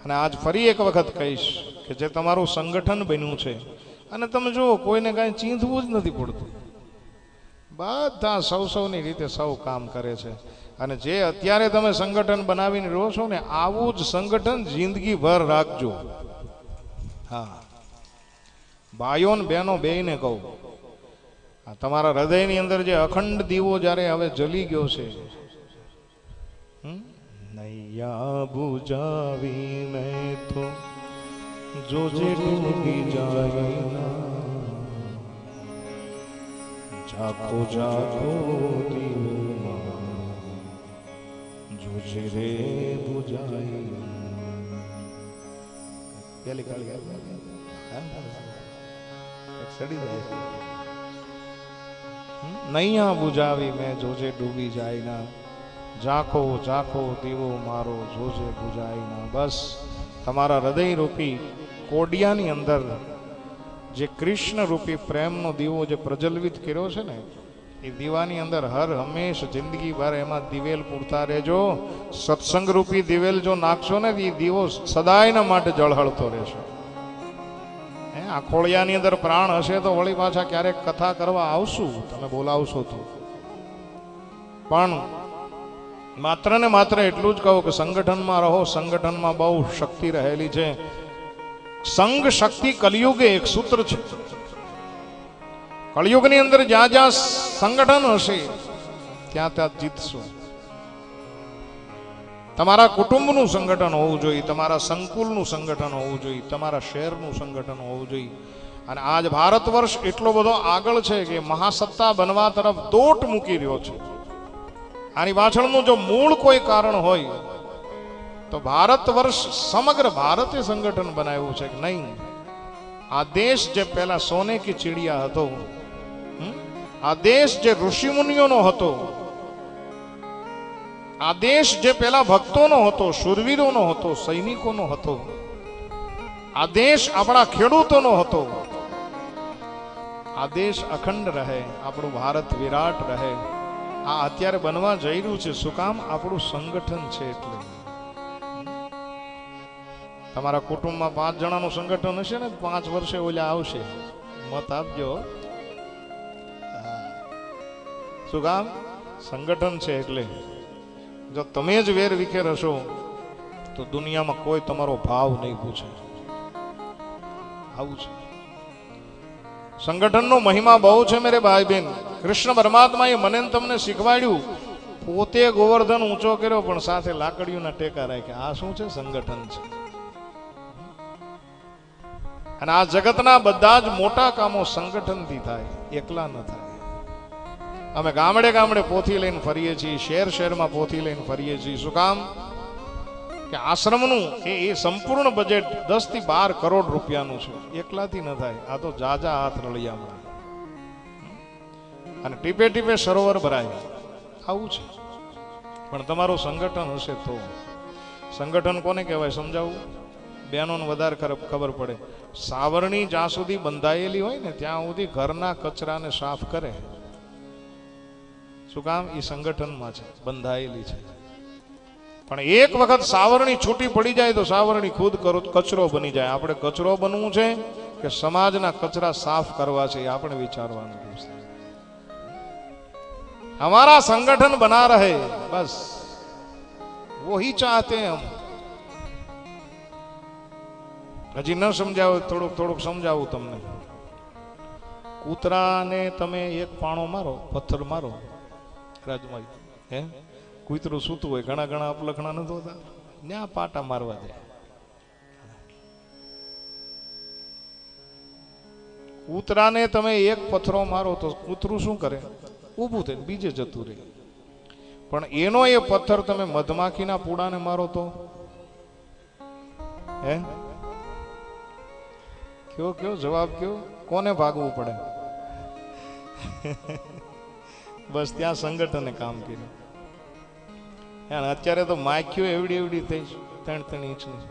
અને આજ ફરી એક વખત કહીશ કે જે તમારું સંગઠન બન્યું છે, અને તમે જુઓ કોઈને કાંઈ ચીંધવું જ નથી પડતું, બધા સૌની રીતે સૌ કામ કરે છે. અને જે અત્યારે તમે સંગઠન બનાવીને રહો છો ને, આવું જ સંગઠન જિંદગીભર રાખજો. હા, ભાઈઓ ને બહેનો બેયને કહું, તમારા હૃદયની અંદર જે અખંડ દીવો જ્યારે હવે જલી ગયો છે, નૈયા બુજાવીને તો જોજે ડૂબી જાય ના, જાગો જાગો દીવો જોજે રે બુજાય. પેલી કાળી સડી જાય છે. નૈયા બુજાવી મેં જોજે ડૂબી જાય ના, ઝાંખો ઝાંખો દીવો મારો જોજે બુજાય ના. બસ તમારા હૃદય રૂપી કોડિયાની અંદર જે કૃષ્ણ રૂપી પ્રેમનો દીવો જે પ્રજ્વલિત કર્યો છે ને, એ દીવાની અંદર હર હંમેશ જિંદગી ભર એમાં દિવેલ પૂરતા રહેજો. સત્સંગ રૂપી દિવેલ જો નાખશો ને, એ દીવો સદાયના માટે જળહળતો રહેશે. આ ખોળિયાની અંદર પ્રાણ હશે તો વળી પાછા ક્યારેક કથા કરવા આવશું, તમે બોલાવશો તો. પણ માત્ર ને માત્ર એટલું જ કહું કે સંગઠનમાં રહો. સંગઠનમાં બહુ શક્તિ રહેલી છે. સંગ શક્તિ કલયુગે એક સૂત્ર છે. કળયુગની અંદર જ્યાં જ્યાં સંગઠન હશે ત્યાં ત્યાં જીતશો. તમારા કુટુંબનું સંગઠન હોવું જોઈએ, તમારા સંકુલનું સંગઠન હોવું જોઈએ, તમારા શહેરનું સંગઠન હોવું જોઈએ. અને આજ ભારત વર્ષ એટલો બધો આગળ છે કે મહાસત્તા બનવા તરફ દોટ મૂકી રહ્યો છે. આની પાછળનું જો મૂળ કોઈ કારણ હોય તો ભારત વર્ષ સમગ્ર ભારતે સંગઠન બનાવ્યું છે કે નહીં. આ દેશ જે પહેલા સોને કી ચીડિયા હતો, આ દેશ જે ઋષિમુનિઓનો હતો, આ દેશ જે પેલા ભક્તોનો હતો, શૂરવીરોનો હતો, સૈનિકોનો હતો, આ દેશ આપણા ખેડૂતોનો હતો. આ દેશ અખંડ રહે, આપણું ભારત વિરાટ રહે. આ અત્યારે બનવા જઈ રહ્યું છે. શું કામ? આપણું સંગઠન છે. એટલે તમારા કુટુંબમાં 5 જણાનું સંગઠન હશે ને, 5 વર્ષે ઓલા આવશે, મત આપજો. શું કામ? સંગઠન છે. એટલે જો તમે જ વેર વિખેર હશો તો દુનિયામાં કોઈ તમારો ભાવ નહીં પૂછે. આવું છે. સંગઠનનો મહિમા બહુ છે મેરે ભાઈ બહેન. કૃષ્ણ પરમાત્માએ મને તમને શીખવાડ્યું. પોતે ગોવર્ધન ઊંચો કર્યો પણ સાથે લાકડીઓના ટેકા રાખ્યા. આ શું છે? સંગઠન છે. અને આ જગતના બધા જ મોટા કામો સંગઠનથી થાય, એકલા ન થાય. અમે ગામડે ગામડે પોથી લઈને ફરીએ છીએ, શહેર શહેરમાં પોથી લઈને ફરીએ છીએ. શું કામ? કે આશ્રમનું એ સંપૂર્ણ બજેટ 10 થી 12 કરોડ રૂપિયાનું છે. એકલાથી ન થાય. આ તો જાજા હાથ રળિયામણા, અને ટીપે ટીપે સરોવર ભરાય. આવું છે. પણ તમારું સંગઠન હશે તો. સંગઠન કોને કહેવાય સમજાવું? બહેનોને વધારે ખબર પડે. સાવરણી જ્યાં સુધી બંધાયેલી હોય ને ત્યાં સુધી ઘરના કચરાને સાફ કરે. શું કામ? એ સંગઠનમાં છે, બંધાયેલી છે. પણ એક વખત સાવરણી છૂટી પડી જાય તો સાવરણી ખુદ કચરો બની જાય. આપણે કચરો બનવું છે કે સમાજના કચરા સાફ કરવા છે, એ આપણે વિચારવાનું છે. हमारा संगठन बना रहे, बस वही चाहते हैं हम. હજી ન સમજાવો, થોડુંક સમજાવું તમને. કૂતરાને તમે એક પાણો મારો, પથ્થર મારો રાજમાઈ, હે કૂતરું સૂતું હોય, ઘણા અપલખણા નથી હોતા, ત્યાં પાટા મારવા જાય. કૂતરાને તમે એક પથ્થરો મારો તો કૂતરું શું કરે? ઊભું થઈને બીજે જતું રહે. પણ એનો એ પથ્થર તમે મધમાખીના પૂડાને મારો તો હે કયો જવાબ કયો? કોને ભાગવું પડે? બસ ત્યાં સંગઠને કામ કર્યું. અત્યારે તો માખીઓ એવડી થઈ, 3 ઇંચની.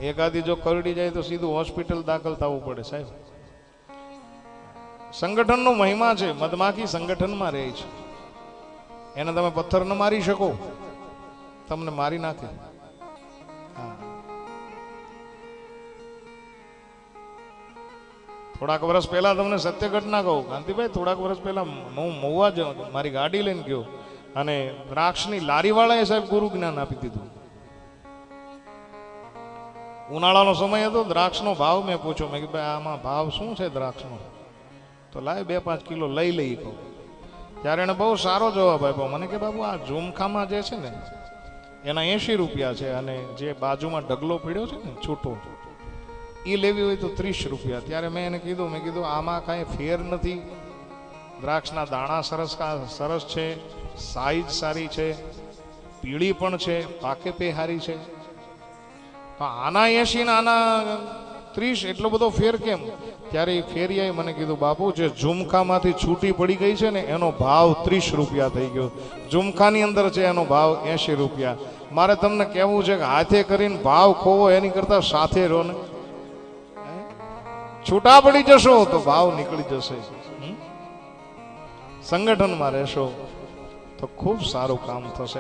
એકાદી જો કરડી જાય તો સીધું હોસ્પિટલ દાખલ થવું પડે સાહેબ. સંગઠનનો મહિમા છે. મધમાખી સંગઠનમાં રહે છે. એને તમે પથ્થર ન મારી શકો, તમને મારી નાખે. હા. થોડાક વર્ષ પહેલા તમને સત્ય ઘટના કહું કાંતિભાઈ, થોડાક વર્ષ પહેલા હું મહુવા જ મારી ગાડી લઈને ગયો અને દ્રાક્ષની લારીવાળાએ સાહેબ ગુરુ જ્ઞાન આપી દીધું. ઉનાળાનો સમય હતો, દ્રાક્ષનો ભાવ મેં પૂછ્યો, મેં કીધું ભાઈ આમાં ભાવ શું છે દ્રાક્ષનો? તો લાય 2-5 કિલો લઈ લઈ કહું. ત્યારે એને બહુ સારો જવાબ આપ્યો મને કે બાબુ આ ઝુમખામાં જે છે ને એના 80 રૂપિયા છે અને જે બાજુમાં ઢગલો પીડ્યો છે ને છૂટો એ લેવી હોય તો 30 રૂપિયા. ત્યારે મેં એને કીધું, મેં કીધું આમાં કાંઈ ફેર નથી, દ્રાક્ષના દાણા સરસ છે, સાઈઝ સારી છે, પીળી પણ છે, પાકે પે હારી છે, આના 80 ને આના 30 એટલો બધો ફેર કેમ? ત્યારે એ ફેરિયાએ મને કીધું બાપુ જે ઝુમખામાંથી છૂટી પડી ગઈ છે ને એનો ભાવ 30 રૂપિયા થઈ ગયો, ઝુમખાની અંદર છે એનો ભાવ 80 રૂપિયા. મારે તમને કહેવું છે કે હાથે કરીને ભાવ ખોવો એની કરતા સાથે રહો ને, છૂટા પડી જશો તો ભાવ નીકળી જશે. સંગઠનમાં રહેશો તો ખૂબ સારું કામ થશે.